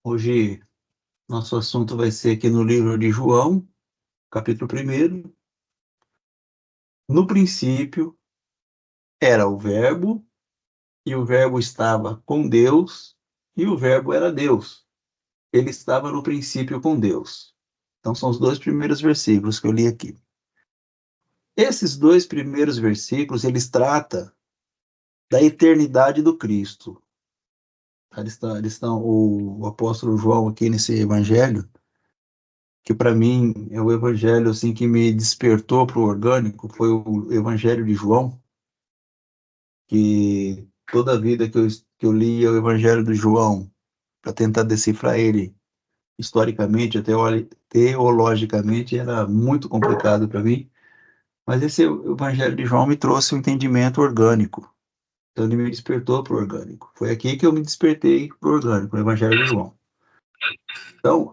Hoje, nosso assunto vai ser aqui no livro de João, capítulo 1. No princípio era o Verbo, e o Verbo estava com Deus, e o Verbo era Deus. Ele estava no princípio com Deus. Então, são os dois primeiros versículos que eu li aqui. Esses dois primeiros versículos, eles tratam da eternidade do Cristo. O apóstolo João aqui nesse evangelho, que para mim é o evangelho assim que me despertou para o orgânico, foi o evangelho de João, que toda a vida que eu lia o evangelho de João para tentar decifrar ele historicamente, até teologicamente, era muito complicado para mim, mas esse evangelho de João me trouxe um entendimento orgânico, então ele me despertou para o orgânico. Foi aqui que eu me despertei para o orgânico, no evangelho de João. Então,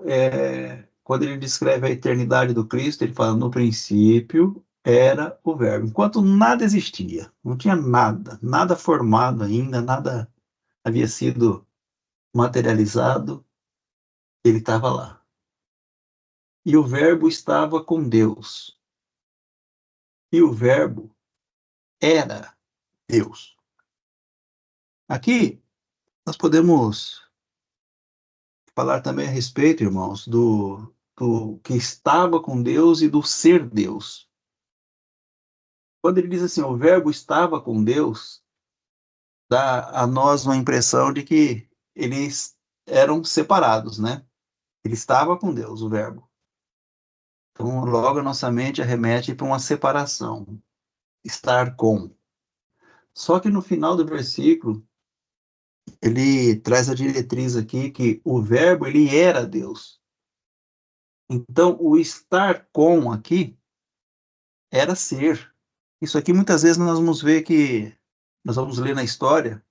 quando ele descreve a eternidade do Cristo, ele fala: no princípio era o Verbo. Enquanto nada existia, não tinha nada, nada formado ainda, nada havia sido materializado, ele estava lá. E o Verbo estava com Deus. E o Verbo era Deus. Aqui, nós podemos falar também a respeito, irmãos, do que estava com Deus e do ser Deus. Quando ele diz assim, o Verbo estava com Deus, dá a nós uma impressão de que eles eram separados, né? Ele estava com Deus, o Verbo. Então, logo a nossa mente arremete para uma separação, estar com. Só que no final do versículo, ele traz a diretriz aqui que o Verbo, ele era Deus. Então, o estar com aqui era ser. Isso aqui muitas vezes nós vamos ver que, nós vamos ler na história,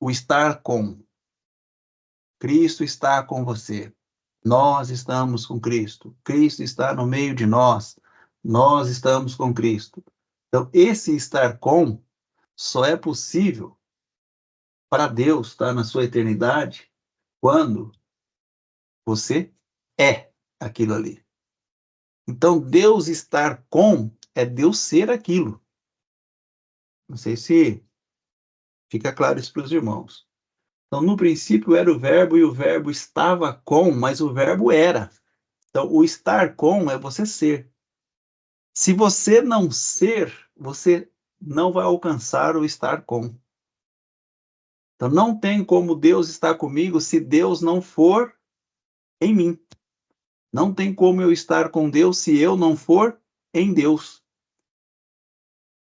o estar com. Cristo está com você. Nós estamos com Cristo. Cristo está no meio de nós. Nós estamos com Cristo. Então, esse estar com só é possível para Deus estar na sua eternidade quando você é aquilo ali. Então, Deus estar com é Deus ser aquilo. Não sei se fica claro isso para os irmãos. Então, no princípio era o Verbo e o Verbo estava com, mas o Verbo era. Então, o estar com é você ser. Se você não ser, você não vai alcançar o estar com. Então, não tem como Deus estar comigo se Deus não for em mim. Não tem como eu estar com Deus se eu não for em Deus.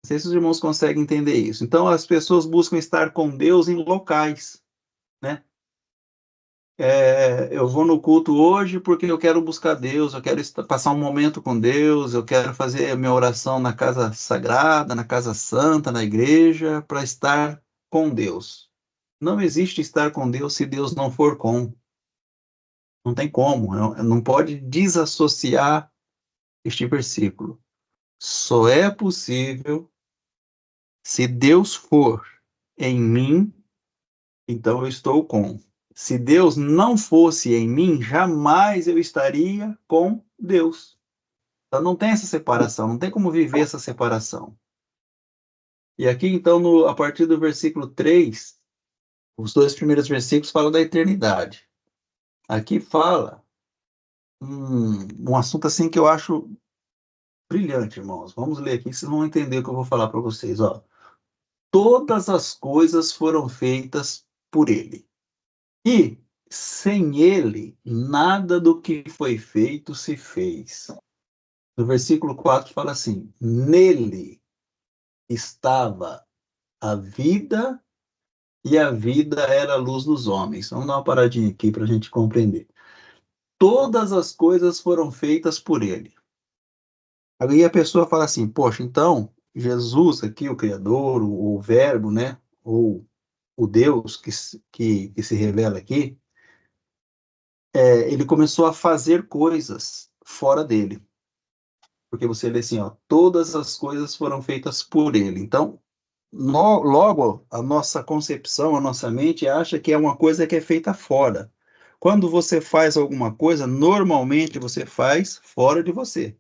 Não sei se os irmãos conseguem entender isso. Então, as pessoas buscam estar com Deus em locais, né? Eu vou no culto hoje porque eu quero buscar Deus, eu quero passar um momento com Deus, eu quero fazer a minha oração na casa sagrada, na casa santa, na igreja, para estar com Deus. Não existe estar com Deus se Deus não for com. Não tem como, não pode desassociar este versículo. Só é possível se Deus for em mim, então eu estou com. Se Deus não fosse em mim, jamais eu estaria com Deus. Então não tem essa separação, não tem como viver essa separação. E aqui, então, a partir do versículo 3, os dois primeiros versículos falam da eternidade. Aqui fala um assunto assim que eu acho brilhante, irmãos. Vamos ler aqui, vocês vão entender o que eu vou falar para vocês. Ó. Todas as coisas foram feitas por ele. E sem ele, nada do que foi feito se fez. No versículo 4 fala assim: nele estava a vida, e a vida era a luz dos homens. Vamos dar uma paradinha aqui para a gente compreender. Todas as coisas foram feitas por ele. Aí a pessoa fala assim: poxa, então Jesus aqui, o Criador, o Verbo, né? Ou o Deus que se revela aqui, ele começou a fazer coisas fora dele. Porque você lê assim, ó, todas as coisas foram feitas por ele. Então, logo, a nossa concepção, a nossa mente acha que é uma coisa que é feita fora. Quando você faz alguma coisa, normalmente você faz fora de você,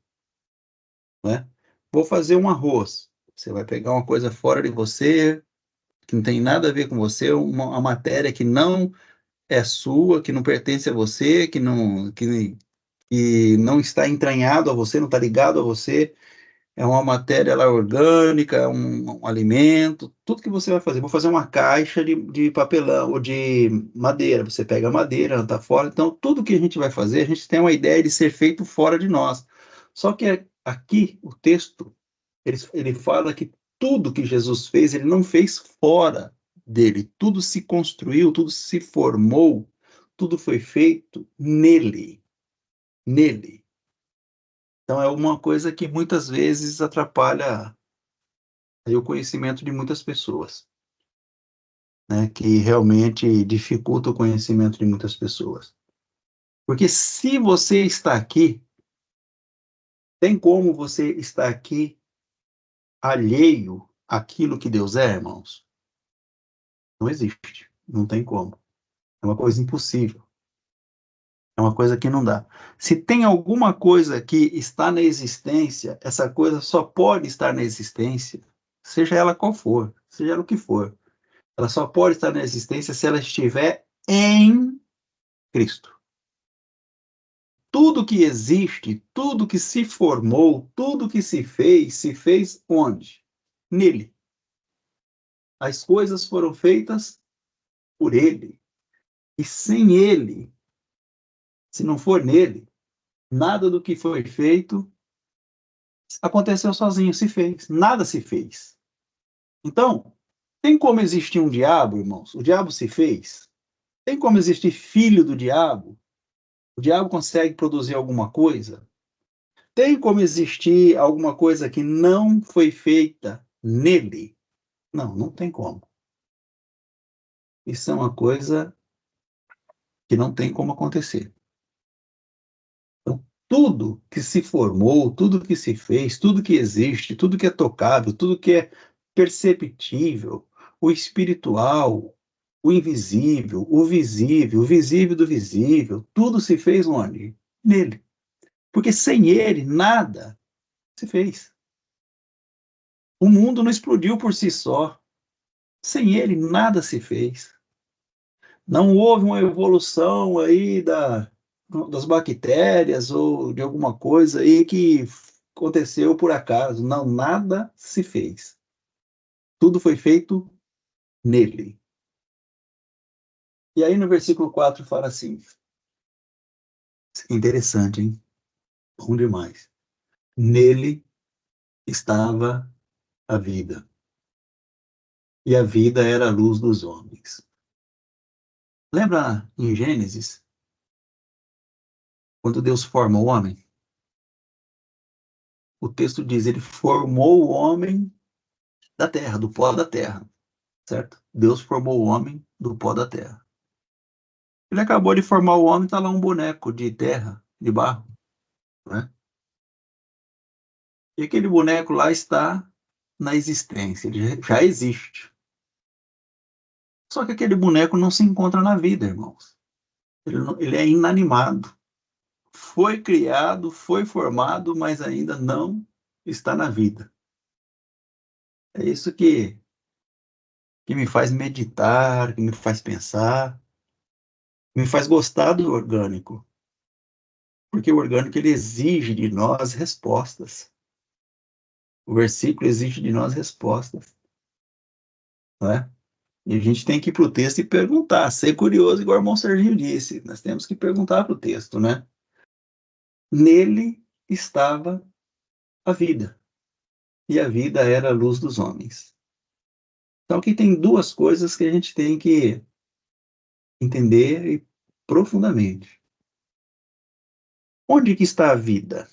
né? Vou fazer um arroz. Você vai pegar uma coisa fora de você, que não tem nada a ver com você, uma matéria que não é sua, que não pertence a você, que não está entranhado a você, não está ligado a você. É uma matéria lá orgânica, é um alimento, tudo que você vai fazer. Vou fazer uma caixa de papelão ou de madeira. Você pega a madeira, ela está fora. Então, tudo que a gente vai fazer, a gente tem uma ideia de ser feito fora de nós. Só que aqui, o texto, ele fala que tudo que Jesus fez, ele não fez fora dele. Tudo se construiu, tudo se formou, tudo foi feito nele. Nele. Então, é uma coisa que muitas vezes atrapalha aí o conhecimento de muitas pessoas, né? Que realmente dificulta o conhecimento de muitas pessoas. Porque se você está aqui, tem como você estar aqui alheio àquilo que Deus é, irmãos? Não existe. Não tem como. É uma coisa impossível. É uma coisa que não dá. Se tem alguma coisa que está na existência, essa coisa só pode estar na existência, seja ela qual for, seja ela o que for. Ela só pode estar na existência se ela estiver em Cristo. Tudo que existe, tudo que se formou, tudo que se fez onde? Nele. As coisas foram feitas por ele. E sem ele, se não for nele, nada do que foi feito aconteceu sozinho, se fez. Nada se fez. Então, tem como existir um diabo, irmãos? O diabo se fez? Tem como existir filho do diabo? O diabo consegue produzir alguma coisa? Tem como existir alguma coisa que não foi feita nele? Não, não tem como. Isso é uma coisa que não tem como acontecer. Então, tudo que se formou, tudo que se fez, tudo que existe, tudo que é tocável, tudo que é perceptível, o espiritual, o visível do visível, tudo se fez onde? Nele. Porque sem ele, nada se fez. O mundo não explodiu por si só. Sem ele, nada se fez. Não houve uma evolução aí das bactérias ou de alguma coisa aí que aconteceu por acaso. Não, nada se fez. Tudo foi feito nele. E aí no versículo 4 fala assim, isso é interessante, hein? Bom demais. Nele estava a vida, e a vida era a luz dos homens. Lembra em Gênesis, quando Deus forma o homem? O texto diz, ele formou o homem da terra, do pó da terra, certo? Deus formou o homem do pó da terra. Ele acabou de formar o homem, está lá um boneco de terra, de barro, né? E aquele boneco lá está na existência, ele já existe. Só que aquele boneco não se encontra na vida, irmãos. Ele é inanimado. Foi criado, foi formado, mas ainda não está na vida. É isso que me faz meditar, que me faz pensar, me faz gostar do orgânico. Porque o orgânico ele exige de nós respostas. O versículo exige de nós respostas, né? E a gente tem que ir para o texto e perguntar, ser curioso, igual o irmão Serginho disse. Nós temos que perguntar para o texto, né? Nele estava a vida, e a vida era a luz dos homens. Então, aqui tem duas coisas que a gente tem que entender profundamente. Onde que está a vida?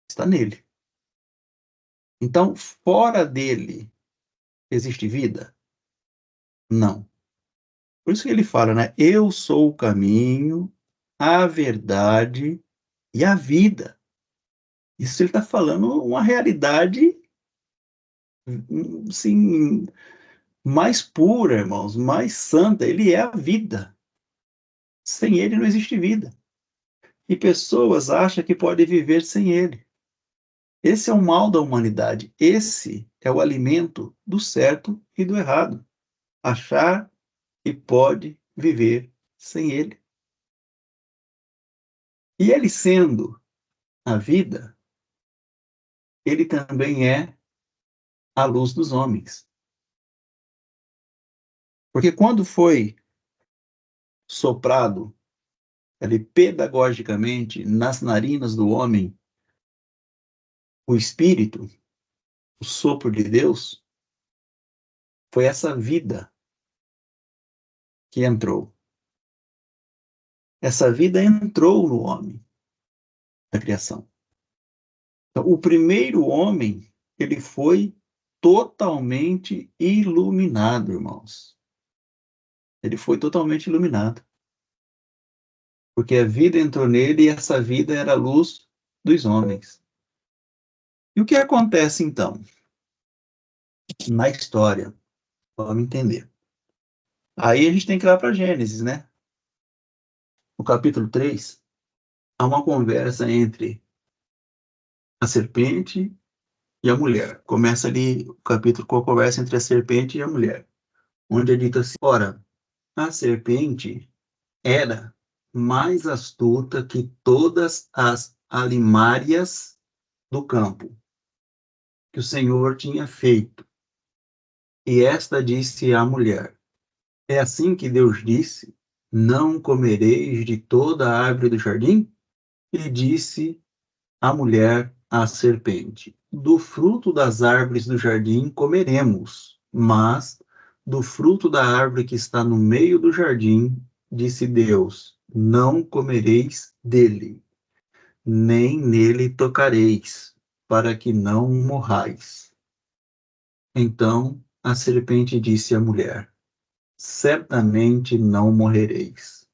Está nele. Então, fora dele, existe vida? Não. Por isso que ele fala, né? Eu sou o caminho, a verdade e a vida. Isso ele está falando uma realidade, assim, mais pura, irmãos, mais santa. Ele é a vida. Sem ele não existe vida. E pessoas acham que podem viver sem ele. Esse é o mal da humanidade. Esse é o alimento do certo e do errado. Achar que pode viver sem ele. E ele sendo a vida, ele também é a luz dos homens. Porque quando foi soprado ali pedagogicamente nas narinas do homem o Espírito, o sopro de Deus, foi essa vida que entrou. Essa vida entrou no homem da criação. Então, o primeiro homem, ele foi totalmente iluminado, irmãos. Ele foi totalmente iluminado. Porque a vida entrou nele e essa vida era a luz dos homens. E o que acontece então? Na história, vamos entender. Aí a gente tem que ir lá para Gênesis, né? No capítulo 3, há uma conversa entre a serpente e a mulher. Começa ali o capítulo com a conversa entre a serpente e a mulher, onde é dito assim: ora, a serpente era mais astuta que todas as alimárias do campo que o Senhor tinha feito. E esta disse à mulher: é assim que Deus disse: não comereis de toda a árvore do jardim? E disse a mulher à serpente: do fruto das árvores do jardim comeremos, mas do fruto da árvore que está no meio do jardim, disse Deus: não comereis dele, nem nele tocareis, para que não morrais. Então a serpente disse à mulher: certamente não morrereis,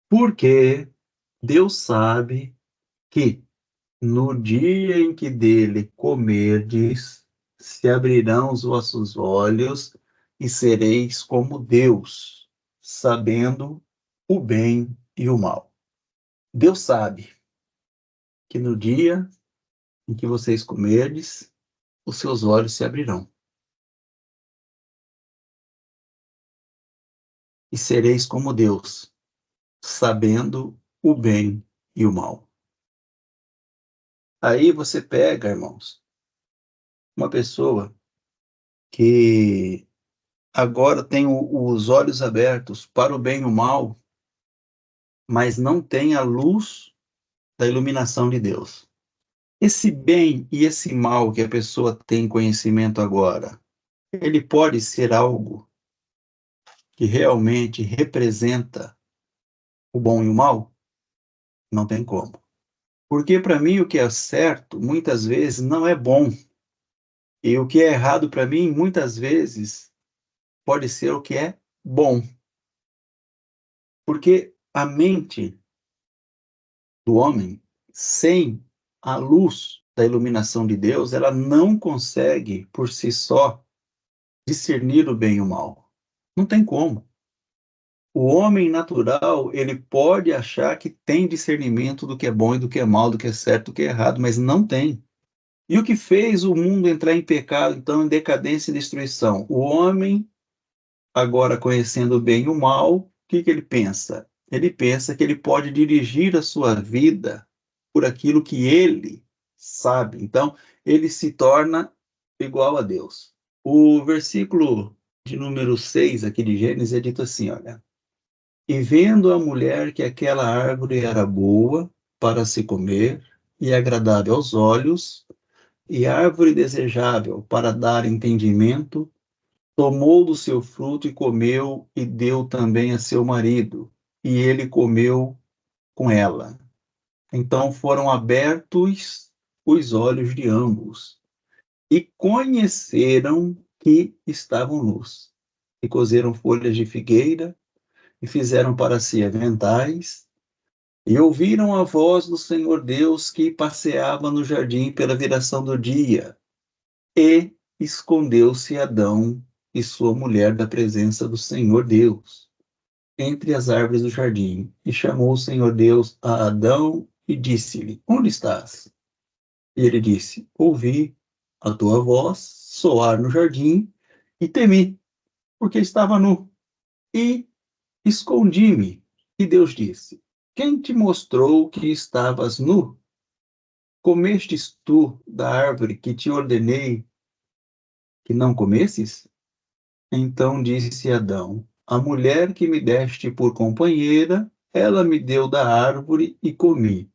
porque Deus sabe que no dia em que dele comerdes, se abrirão os vossos olhos e sereis como Deus, sabendo o bem e o mal. Deus sabe que no dia em que vocês comerdes, os seus olhos se abrirão e sereis como Deus, sabendo o bem e o mal. Aí você pega, irmãos, uma pessoa que agora tem os olhos abertos para o bem e o mal, mas não tem a luz da iluminação de Deus. Esse bem e esse mal que a pessoa tem conhecimento agora, ele pode ser algo que realmente representa o bom e o mal? Não tem como. Porque para mim o que é certo, muitas vezes, não é bom. E o que é errado para mim, muitas vezes, pode ser o que é bom. Porque a mente do homem, sem a luz da iluminação de Deus, ela não consegue, por si só, discernir o bem e o mal. Não tem como. O homem natural, ele pode achar que tem discernimento do que é bom e do que é mal, do que é certo e do que é errado, mas não tem. E o que fez o mundo entrar em pecado, então, em decadência e destruição? O homem, agora conhecendo o bem e o mal, o que ele pensa? Ele pensa que ele pode dirigir a sua vida por aquilo que ele sabe. Então, ele se torna igual a Deus. O versículo de número 6 aqui de Gênesis é dito assim, olha: e vendo a mulher que aquela árvore era boa para se comer e agradável aos olhos, e árvore desejável para dar entendimento, tomou do seu fruto e comeu, e deu também a seu marido, e ele comeu com ela. Então foram abertos os olhos de ambos, e conheceram que estavam nus, e cozeram folhas de figueira, e fizeram para si aventais, e ouviram a voz do Senhor Deus que passeava no jardim pela viração do dia, e escondeu-se Adão e sua mulher da presença do Senhor Deus. entre as árvores do jardim. E chamou o Senhor Deus a Adão e disse-lhe: Onde estás? E ele disse: Ouvi a tua voz soar no jardim e temi, porque estava nu, e escondi-me. E Deus disse: Quem te mostrou que estavas nu? Comestes tu da árvore que te ordenei que não comesses? Então disse Adão: A mulher que me deste por companheira, ela me deu da árvore e comi.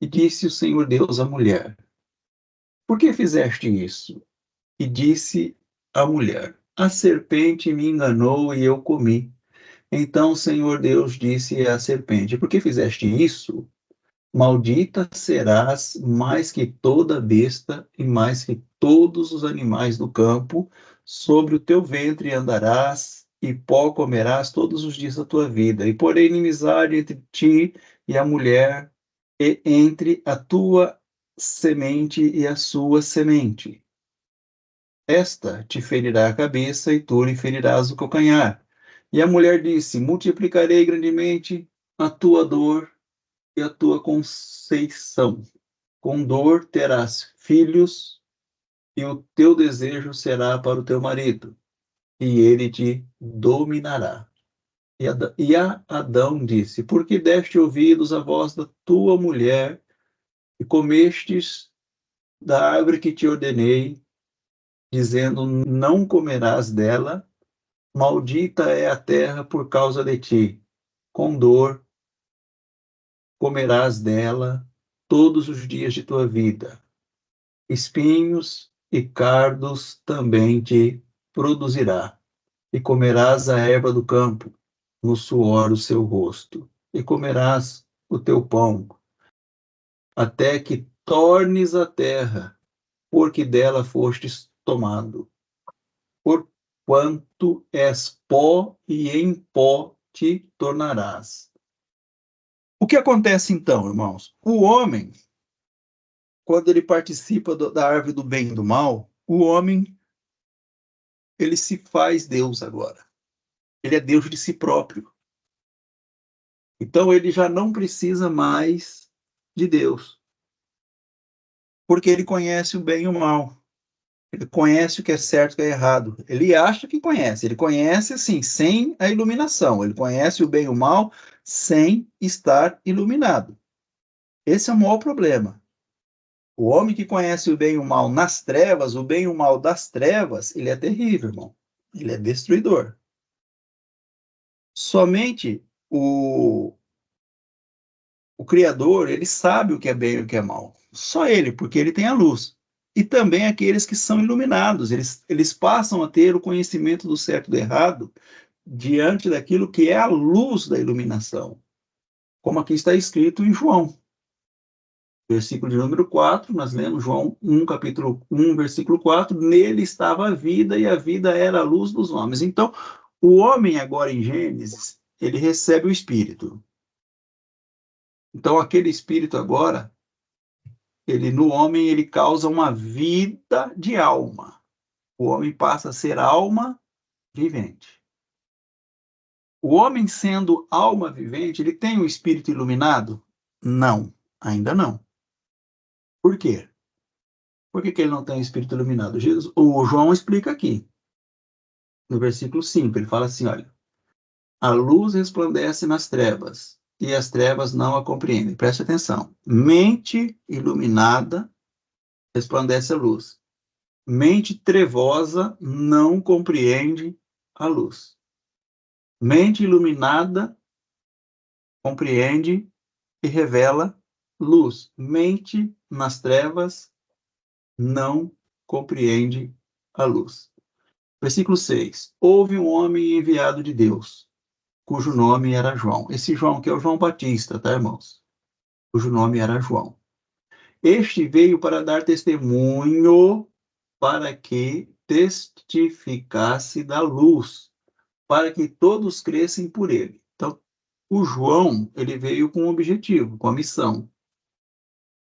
E disse o Senhor Deus à mulher: Por que fizeste isso? E disse a mulher: A serpente me enganou e eu comi. Então o Senhor Deus disse à serpente: Por que fizeste isso? Maldita serás mais que toda besta e mais que todos os animais do campo. Sobre o teu ventre andarás e pó comerás todos os dias da tua vida. E porém inimizade entre ti e a mulher, e entre a tua semente e a sua semente. Esta te ferirá a cabeça e tu lhe ferirás o calcanhar. E a mulher disse: Multiplicarei grandemente a tua dor e a tua conceição. Com dor terás filhos, e o teu desejo será para o teu marido, e ele te dominará. E a Adão disse: Por que deste ouvidos à voz da tua mulher, e comestes da árvore que te ordenei, dizendo: Não comerás dela? Maldita é a terra por causa de ti. Com dor comerás dela todos os dias de tua vida. Espinhos e cardos também te produzirá, e comerás a erva do campo, no suor do seu rosto, e comerás o teu pão, até que tornes a terra, porque dela fostes tomado. Porquanto és pó, e em pó te tornarás. O que acontece então, irmãos? O homem, quando ele participa da árvore do bem e do mal, o homem ele se faz Deus agora. Ele é Deus de si próprio. Então ele já não precisa mais de Deus, porque ele conhece o bem e o mal. Ele conhece o que é certo e o que é errado. Ele acha que conhece. Ele conhece assim, sem a iluminação. Ele conhece o bem e o mal sem estar iluminado. Esse é o maior problema. O homem que conhece o bem e o mal nas trevas, o bem e o mal das trevas, ele é terrível, irmão. Ele é destruidor. Somente o Criador, ele sabe o que é bem e o que é mal. Só ele, porque ele tem a luz. E também aqueles que são iluminados, eles passam a ter o conhecimento do certo e do errado diante daquilo que é a luz da iluminação. Como aqui está escrito em João, versículo de número 4, nós lemos João 1, capítulo 1, versículo 4, nele estava a vida e a vida era a luz dos homens. Então, o homem agora em Gênesis, ele recebe o Espírito. Então, aquele Espírito agora, ele no homem, ele causa uma vida de alma. O homem passa a ser alma vivente. O homem sendo alma vivente, ele tem o Espírito iluminado? Não, ainda não. Por quê? Por que ele não tem o Espírito iluminado? O João explica aqui, no versículo 5, ele fala assim, olha, a luz resplandece nas trevas, e as trevas não a compreendem. Preste atenção. Mente iluminada resplandece a luz. Mente trevosa não compreende a luz. Mente iluminada compreende e revela luz. Mente nas trevas não compreende a luz. Versículo 6. Houve um homem enviado de Deus, cujo nome era João. Esse João que é o João Batista, tá, irmãos? Cujo nome era João. Este veio para dar testemunho, para que testificasse da luz, para que todos crescem por ele. Então, o João, ele veio com um objetivo, com a missão.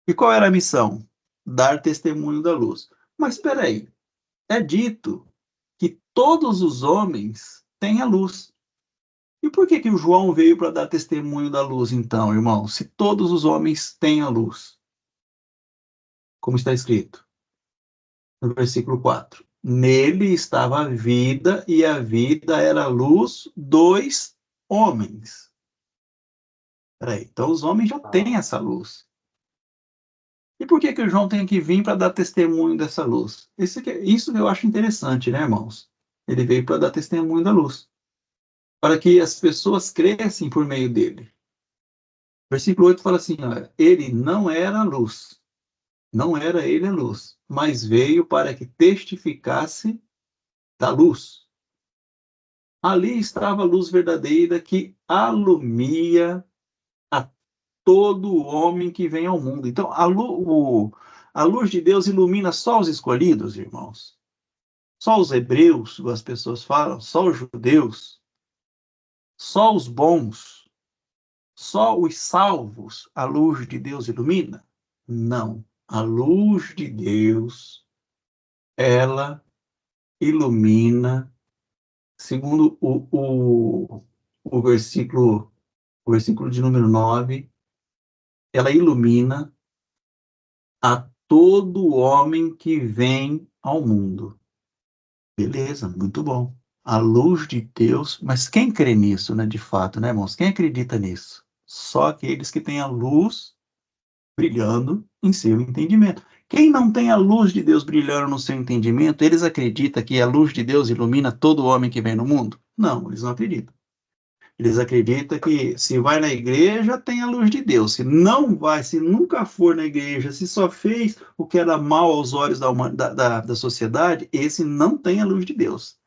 E qual era a missão? Dar testemunho da luz. Mas espera aí, é dito que todos os homens têm a luz. E por que que o João veio para dar testemunho da luz, então, irmão? Se todos os homens têm a luz, como está escrito no versículo 4. Nele estava a vida, e a vida era a luz dos homens. Peraí, então os homens já têm essa luz. E por que que o João tem que vir para dar testemunho dessa luz? Isso eu acho interessante, né, irmãos? Ele veio para dar testemunho da luz, para que as pessoas crescem por meio dele. Versículo 8 fala assim, ó, ele não era a luz, não era ele a luz, mas veio para que testificasse da luz. Ali estava a luz verdadeira que alumia a todo homem que vem ao mundo. Então, a luz de Deus ilumina só os escolhidos, irmãos. Só os hebreus, as pessoas falam, só os judeus, só os bons, só os salvos, a luz de Deus ilumina? Não. A luz de Deus, ela ilumina, segundo o versículo de número 9, ela ilumina a todo homem que vem ao mundo. Beleza, muito bom. A luz de Deus, mas quem crê nisso, né, de fato, né, irmãos? Quem acredita nisso? Só aqueles que têm a luz brilhando em seu entendimento. Quem não tem a luz de Deus brilhando no seu entendimento, eles acreditam que a luz de Deus ilumina todo homem que vem no mundo? Não, eles não acreditam. Eles acreditam que se vai na igreja, tem a luz de Deus. Se não vai, se nunca for na igreja, se só fez o que era mal aos olhos da sociedade, esse não tem a luz de Deus,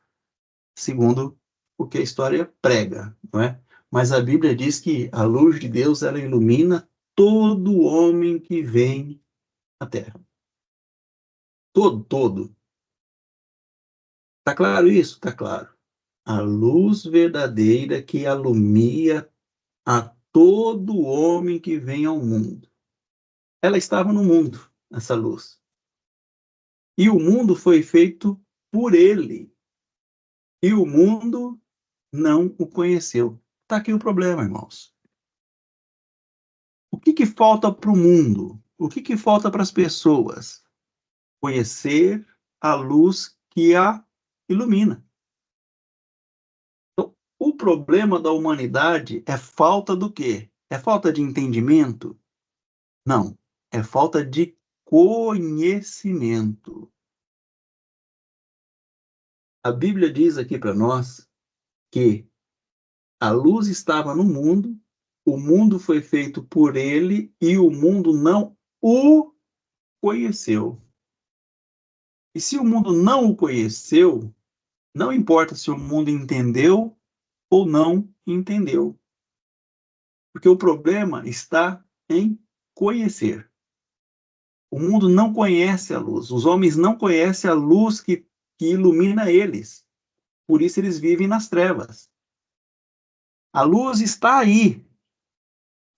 segundo o que a história prega, não é? Mas a Bíblia diz que a luz de Deus, ela ilumina todo homem que vem à Terra. Todo, todo. Está claro isso? Está claro. A luz verdadeira que alumia a todo homem que vem ao mundo. Ela estava no mundo, essa luz. E o mundo foi feito por ele. E o mundo não o conheceu. Está aqui o problema, irmãos. O que que falta para o mundo? O que que falta para as pessoas? Conhecer a luz que a ilumina. Então, o problema da humanidade é falta do quê? É falta de entendimento? Não, é falta de conhecimento. A Bíblia diz aqui para nós que a luz estava no mundo, o mundo foi feito por ele e o mundo não o conheceu. E se o mundo não o conheceu, não importa se o mundo entendeu ou não entendeu, porque o problema está em conhecer. O mundo não conhece a luz, os homens não conhecem a luz que ilumina eles, por isso eles vivem nas trevas. A luz está aí.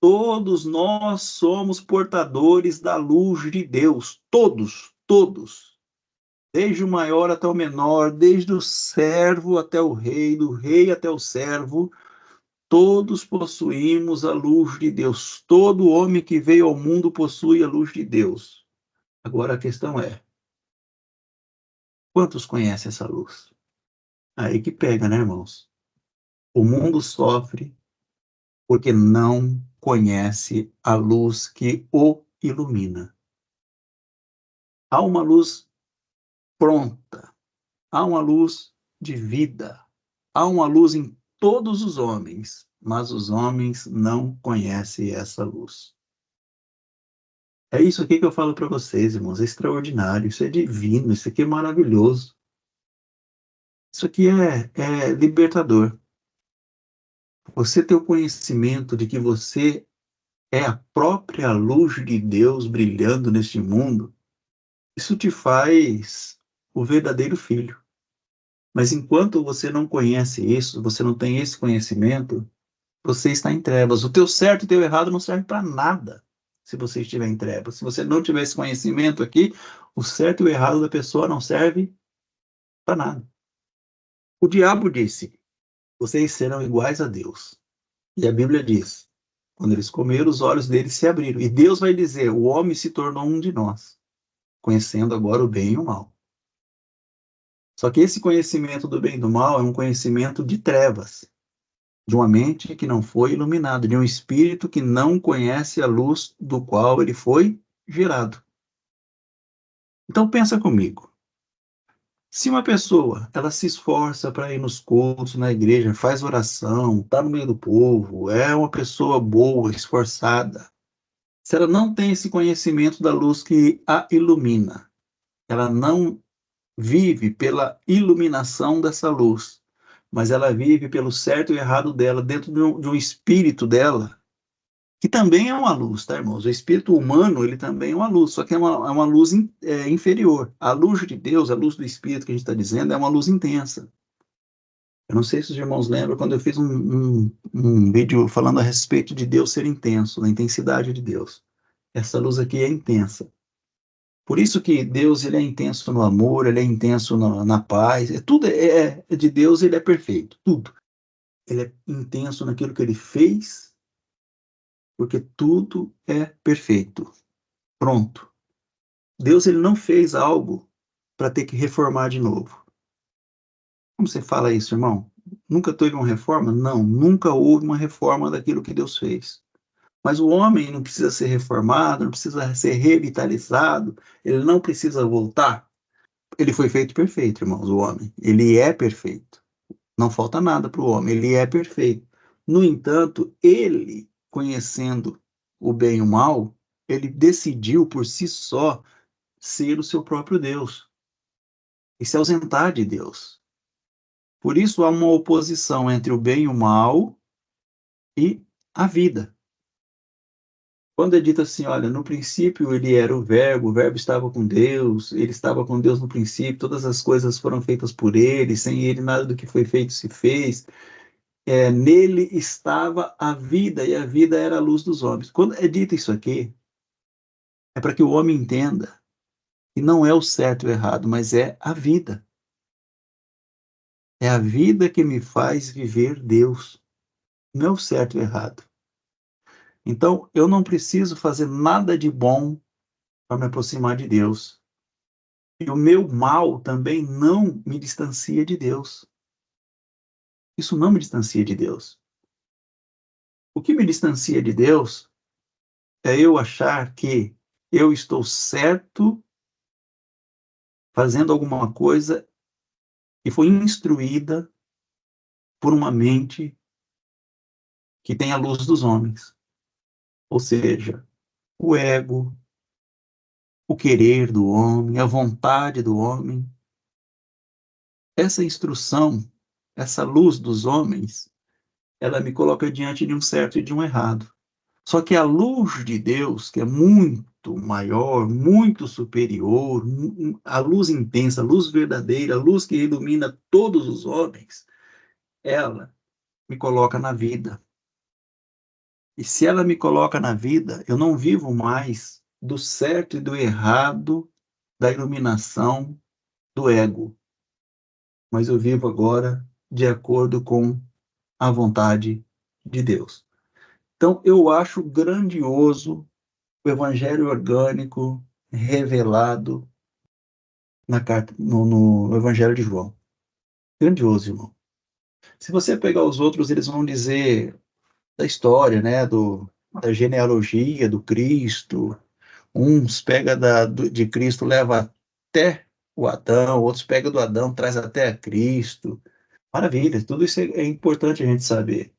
Todos nós somos portadores da luz de Deus, todos, todos. Desde o maior até o menor, desde o servo até o rei, do rei até o servo, todos possuímos a luz de Deus. Todo homem que veio ao mundo possui a luz de Deus. Agora a questão é, quantos conhecem essa luz? Aí que pega, né, irmãos? O mundo sofre porque não conhece a luz que o ilumina. Há uma luz pronta, há uma luz de vida, há uma luz em todos os homens, mas os homens não conhecem essa luz. É isso aqui que eu falo para vocês, irmãos, é extraordinário, isso é divino, isso aqui é maravilhoso. Isso aqui é libertador. Você ter o conhecimento de que você é a própria luz de Deus brilhando neste mundo, isso te faz o verdadeiro filho. Mas enquanto você não conhece isso, você não tem esse conhecimento, você está em trevas. O teu certo e o teu errado não serve para nada se você estiver em trevas. Se você não tiver esse conhecimento aqui, o certo e o errado da pessoa não serve para nada. O diabo disse: vocês serão iguais a Deus. E a Bíblia diz, quando eles comeram, os olhos deles se abriram. E Deus vai dizer, o homem se tornou um de nós, conhecendo agora o bem e o mal. Só que esse conhecimento do bem e do mal é um conhecimento de trevas, de uma mente que não foi iluminada, de um espírito que não conhece a luz do qual ele foi gerado. Então pensa comigo. Se uma pessoa, ela se esforça para ir nos cultos, na igreja, faz oração, está no meio do povo, é uma pessoa boa, esforçada, se ela não tem esse conhecimento da luz que a ilumina, ela não vive pela iluminação dessa luz, mas ela vive pelo certo e errado dela, dentro de um espírito dela, que também é uma luz, tá, irmãos? O espírito humano, ele também é uma luz, só que é uma luz inferior. A luz de Deus, a luz do espírito que a gente está dizendo, é uma luz intensa. Eu não sei se os irmãos lembram, quando eu fiz um vídeo falando a respeito de Deus ser intenso, da intensidade de Deus. Essa luz aqui é intensa. Por isso que Deus, ele é intenso no amor, ele é intenso na paz, tudo é de Deus, ele é perfeito, tudo. Ele é intenso naquilo que ele fez, porque tudo é perfeito. Pronto. Deus, ele não fez algo para ter que reformar de novo. Como você fala isso, irmão? Nunca teve uma reforma? Não, nunca houve uma reforma daquilo que Deus fez. Mas o homem não precisa ser reformado, não precisa ser revitalizado, ele não precisa voltar. Ele foi feito perfeito, irmãos, o homem. Ele é perfeito. Não falta nada para o homem, ele é perfeito. No entanto, ele, conhecendo o bem e o mal, ele decidiu por si só ser o seu próprio Deus e se ausentar de Deus. Por isso há uma oposição entre o bem e o mal e a vida. Quando é dito assim, olha, no princípio ele era o verbo estava com Deus, ele estava com Deus no princípio, todas as coisas foram feitas por ele, sem ele nada do que foi feito se fez. Nele estava a vida, e a vida era a luz dos homens. Quando é dito isso aqui, é para que o homem entenda que não é o certo e o errado, mas é a vida. É a vida que me faz viver Deus, não é o certo e o errado. Então, eu não preciso fazer nada de bom para me aproximar de Deus. E o meu mal também não me distancia de Deus. Isso não me distancia de Deus. O que me distancia de Deus é eu achar que eu estou certo fazendo alguma coisa que foi instruída por uma mente que tem a luz dos homens. Ou seja, o ego, o querer do homem, a vontade do homem. Essa instrução, essa luz dos homens, ela me coloca diante de um certo e de um errado. Só que a luz de Deus, que é muito maior, muito superior, a luz intensa, a luz verdadeira, a luz que ilumina todos os homens, ela me coloca na vida. E se ela me coloca na vida, eu não vivo mais do certo e do errado, da iluminação do ego, mas eu vivo agora de acordo com a vontade de Deus. Então, eu acho grandioso o evangelho orgânico revelado na carta, no Evangelho de João. Grandioso, irmão. Se você pegar os outros, eles vão dizer da história, né, da genealogia do Cristo. Uns pega de Cristo, leva até o Adão, outros pega do Adão, traz até a Cristo. Maravilha, tudo isso é importante a gente saber.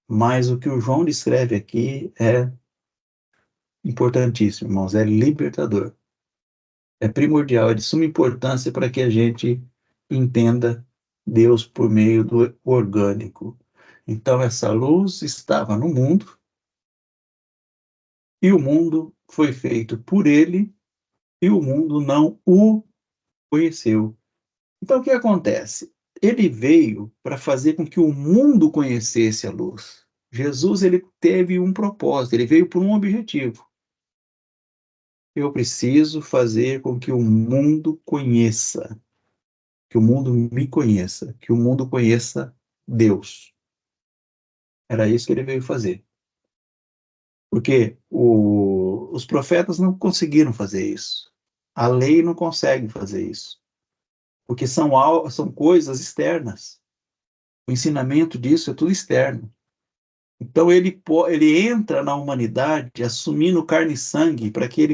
Mas o que o João descreve aqui é importantíssimo, irmãos, é libertador. É primordial, é de suma importância para que a gente entenda Deus por meio do orgânico. Então, essa luz estava no mundo, e o mundo foi feito por ele, e o mundo não o conheceu. Então, o que acontece? Ele veio para fazer com que o mundo conhecesse a luz. Jesus, ele teve um propósito, ele veio por um objetivo. Eu preciso fazer com que o mundo conheça, que o mundo me conheça, que o mundo conheça Deus. Era isso que ele veio fazer. Porque os profetas não conseguiram fazer isso. A lei não consegue fazer isso. Porque são coisas externas. O ensinamento disso é tudo externo. Então ele entra na humanidade assumindo carne e sangue para que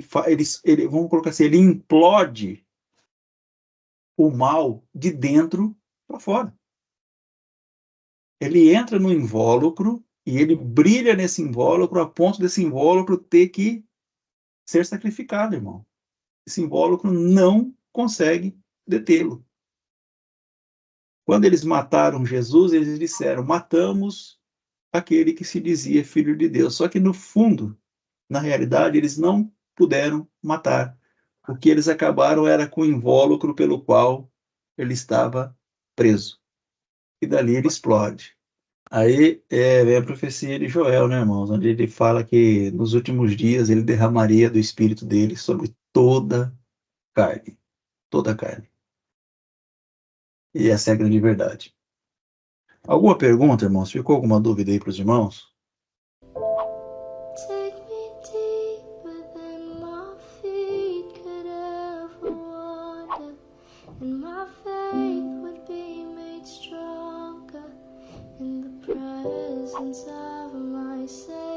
vamos colocar assim, ele implode o mal de dentro para fora. Ele entra no invólucro e ele brilha nesse invólucro a ponto desse invólucro ter que ser sacrificado, irmão. Esse invólucro não consegue detê-lo. Quando eles mataram Jesus, eles disseram: matamos aquele que se dizia filho de Deus. Só que no fundo, na realidade, eles não puderam matar. O que eles acabaram era com o invólucro pelo qual ele estava preso. E dali ele explode. Aí vem a profecia de Joel, né, irmãos? Onde ele fala que nos últimos dias ele derramaria do espírito dele sobre toda carne. Toda carne. E essa é a grande verdade. Alguma pergunta, irmãos? Ficou alguma dúvida aí para os irmãos? Take me deeper than my feet could ever wander, and my faith would be made stronger in the presence of my Savior.